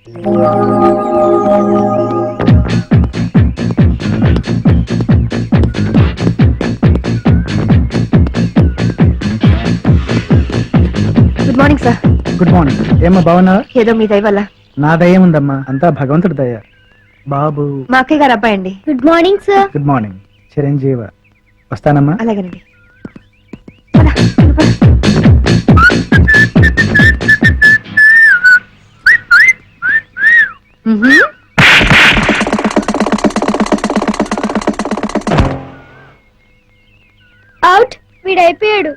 Good morning sir. Good morning. ఏమ్మా బాగున్నా? ఏదో మీ దయ వల్ల. నా దయ ఉందమ్మా, అంతా భగవంతుడి దయ. బాబు మా అక్కయ్య గారు అబ్బాయి అండి. Good morning sir. Good morning. చిరంజీవ. వస్తానమ్మా. అలాగేనండి. అవుట్. వీడైపోయాడు.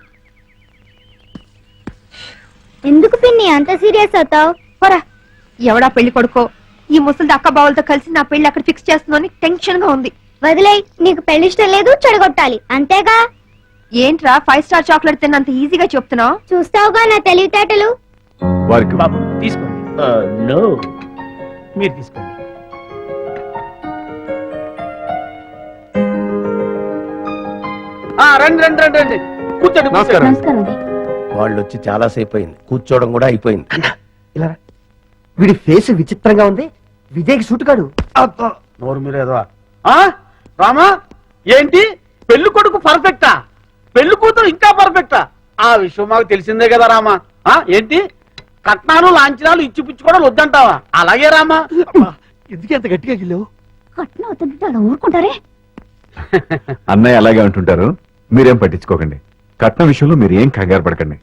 ఎందుకు పిన్ని అంత సీరియస్ అవుతావు? పోరా, ఎవడా పెళ్లి కొడుకో ఈ ముసలి అక్క బావులతో కలిసి నా పెళ్లి అక్కడ ఫిక్స్ చేస్తుందని టెన్షన్ గా ఉంది. వదిలేయ్, నీకు పెళ్లి ఇష్టం లేదు, చెడగొట్టాలి అంతేగా. ఏంట్రా 5 స్టార్ చాక్లెట్ తిన్నంత ఈజీగా చెప్తున్నావు? చూస్తావుగా నా తెలివితేటలు. బాబు తీసుకోండి. నో, మీరు తీసుకోండి. రండి రండి రండి రండి, కూర్చోండి. నమస్కారం. వాళ్ళు వచ్చి చాలా సేపు అయింది, కూర్చోవడం కూడా అయిపోయింది. ఇలా రా. వీడి ఫేస్ విచిత్రంగా ఉంది. విజయ్కి సూట్ కాడు. నోరు మీరేదో రామా, ఏంటి పెళ్లి కొడుకు పర్ఫెక్టా, పెళ్లి కూతురు ఇంకా పర్ఫెక్టా? ఆ విషయం మాకు తెలిసిందే కదా రామా. ఏంటి కట్నాలు లాంఛనాలు ఇచ్చిపుచ్చుకోవడం వద్దంటావా? అలాగే రామా. ఎందుకు ఎంత గట్టిగా గిల్లావు? కట్నం అవుతుంటే అలా ఊరుకుంటారే. అన్నయ్య అలాగే అంటుంటారు, మీరేం పట్టించుకోకండి. కట్నం విషయంలో మీరు ఏం కంగారు పడకండి.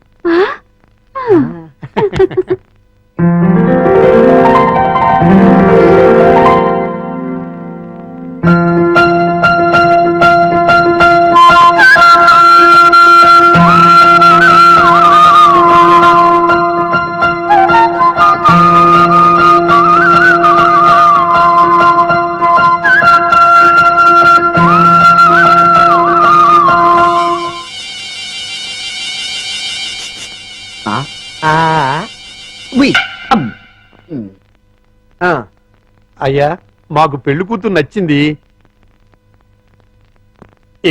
అయ్యా, మాకు పెళ్లి కూతురు నచ్చింది.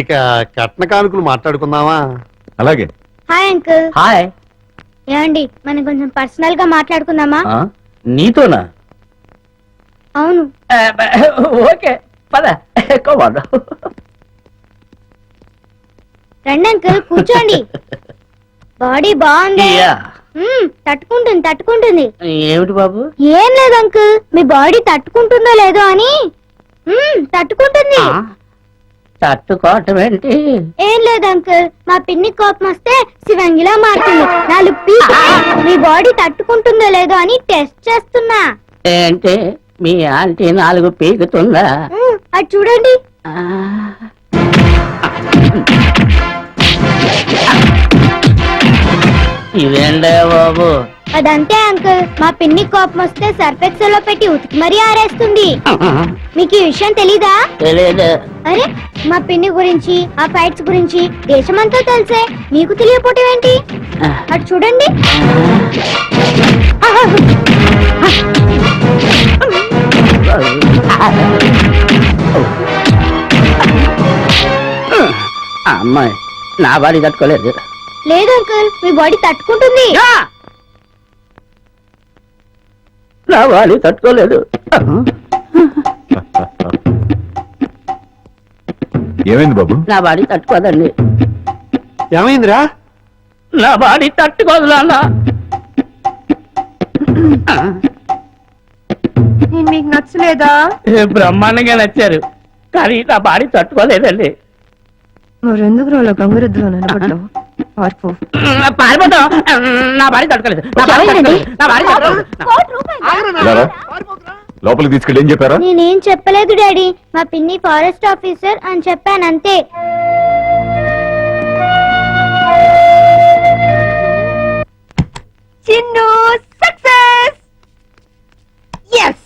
ఇక కట్న కానుకలు మాట్లాడుకుందామా? అలాగే. Hi uncle. హాయ్. ఏమండి, మనం కొంచెం పర్సనల్ గా మాట్లాడుకుందామా? నీతోనా? అవును. ఓకే పద. రండి అంకుల్, కూర్చోండి. బాడీ బాగుంది. తట్టుకుంటుంది. ఏమిటి బాబు? ఏం లేదు అంకుల్, మీ బాడీ తట్టుకుంటుందో లేదో అని. తట్టుకుంటుంది. తట్టుకోవటం ఏంటి? ఏం లేదు అంకుల్, మా పిన్ని కోపం వస్తే శివంగిలా మారుతుంది. 4 పీక్ మీ బాడీ తట్టుకుంటుందో లేదో అని టెస్ట్ చేస్తున్నా. ఏంటి మీ ఆంటీ 4 పీకుతుందా? అది చూడండి. ఇదేంటే బాబు? అదంతే అంకుల్, మా పిన్ని కోపం వస్తే సర్ఫెక్సల్ లో పెట్టి ఉతికి మరీ ఆరేస్తుంది. మీకు ఈ విషయం తెలీదా? తెలియదు. అరే, మా పిన్ని గురించి ఆ ఫైట్స్ గురించి దేశమంతా తెలిసే మీకు తెలియపోవటం ఏంటి? అటు చూడండి. అమ్మాయి నా బాడీ తట్టుకోలేదు. లేదు అంకుల్, మీ బాడీ తట్టుకుంటుంది. నా బాడీ తట్టుకోలేదు. ఏమైంది బాబు? నా బాడీ తట్టుకోదండి. ఏమైందిరా? నా బాడీ తట్టుకోదు నాన్న. నేను మీకు నచ్చలేదా? బ్రహ్మాండంగా నచ్చారు, కానీ నా బాడీ తట్టుకోలేదండి. మరెందుకు రోజు గంగురుద్దులో నిలబడ్డావు? పారిపోతాం. నా బాడీ తట్టుకోలేదు. నా బాడీ తట్టుకోలేదు. నా బాడీ తట్టుకోలేదు. ఇలా రా. లోపలికి తీసుకెళ్ళి ఏం చెప్పారా? నేనేం చెప్పలేదు డాడీ, మా పిన్ని ఫారెస్ట్ ఆఫీసర్ అని చెప్పానంతే. చిన్ను సక్సెస్. yes.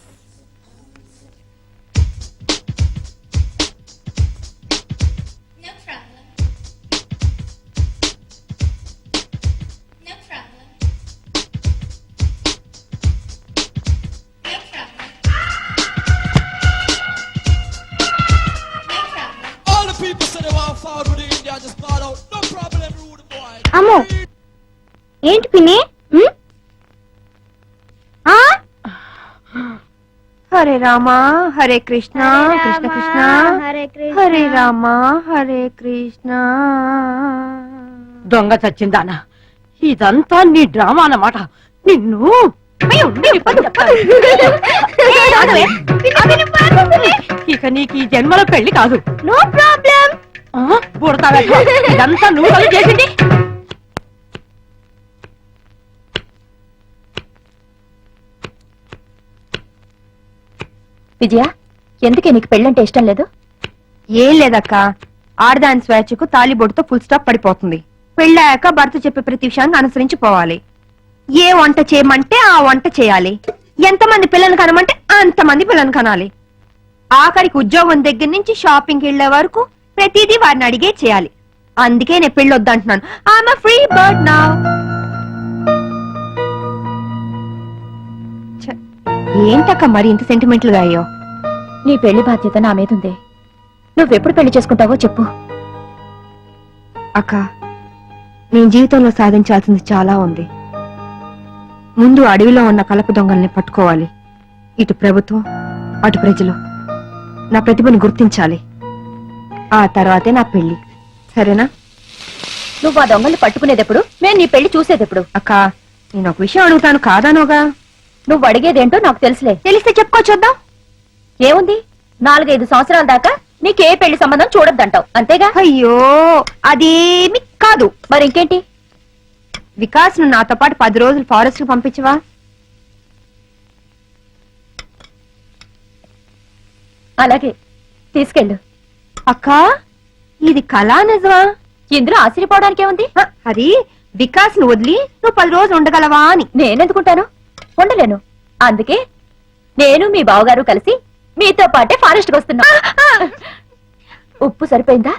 అమ్మో, ఏంటి పిన్ని? హరే రామ హరే కృష్ణ కృష్ణ కృష్ణ హరే కృష్ణ హరే రామ హరే కృష్ణ. దొంగ చచ్చిందానా, ఇదంతా నీ డ్రామా అన్నమాట. నిన్ను ఇక నీకు ఈ జన్మలో పెళ్లి కాదు. No problem. బుడతా ఇదంతా నువ్వు కదా చేసింది. విజయ, ఎందుకే నీకు పెళ్ళంటే ఇష్టం లేదు? ఏం లేదక్క, ఆడదాని స్వేచ్ఛకు తాలిబొట్టుతో ఫుల్ స్టాప్ పడిపోతుంది. పెళ్ళాక భర్త చెప్పే ప్రతి విషయాన్ని అనుసరించి పోవాలి. ఏ వంట చేయమంటే ఆ వంట చేయాలి. ఎంతమంది పిల్లలు కనమంటే అంతమంది పిల్లలు కనాలి. ఆఖరికి ఉద్యోగం దగ్గర నుంచి షాపింగ్కి వెళ్లే వరకు ప్రతిదీ వారిని అడిగే చేయాలి. అందుకే నేను పెళ్లి వద్దంటున్నాను. I'm a free bird now. ఏంటక్క మరి ఇంత సెంటిమెంటల్ గా అయ్యో? నీ పెళ్లి బాధ్యత నా మీదుంది. నువ్వెప్పుడు పెళ్లి చేసుకుంటావో చెప్పు. అక్క, నేను జీవితంలో సాధించాల్సింది చాలా ఉంది. ముందు అడవిలో ఉన్న కలప దొంగల్ని పట్టుకోవాలి. ఇటు ప్రభుత్వం అటు ప్రజలు నా ప్రతిభను గుర్తించాలి. ఆ తర్వాతే నా పెళ్లి. సరేనా? నువ్వు ఆ దొంగల్ని పట్టుకునేదెప్పుడు, మేము నీ పెళ్లి చూసేదెప్పుడు? అక్క, నేను ఒక విషయం అడుగుతాను, కాదానోగా? నువ్వు అడిగేదేంటో నాకు తెలుసులే. తెలిస్తే చెప్పుకో చూద్దాం. ఏముంది, 4-5 సంవత్సరాల దాకా నీకే పెళ్లి సంబంధం చూడొద్దంటావు, అంతేగా? అయ్యో, అదేమి కాదు. మరి ఇంకేంటి? వికాస్ ను నాతో పాటు 10 రోజులు ఫారెస్ట్ కు పంపించవా? అలాగే, తీసుకెళ్ళు. అక్క, ఇది కళా నిజమా? ఇందులో ఆశ్చర్యపోవడానికి ఏముంది? అది వికాస్ ను వదిలి నువ్వు 10 రోజులు ఉండగలవా అని. నేనెందుకుంటాను? ఉండలేను. అందుకే నేను మీ బావగారు కలిసి మీతో పాటే ఫారెస్ట్ కు వస్తున్నా. ఉప్పు సరిపోయిందా?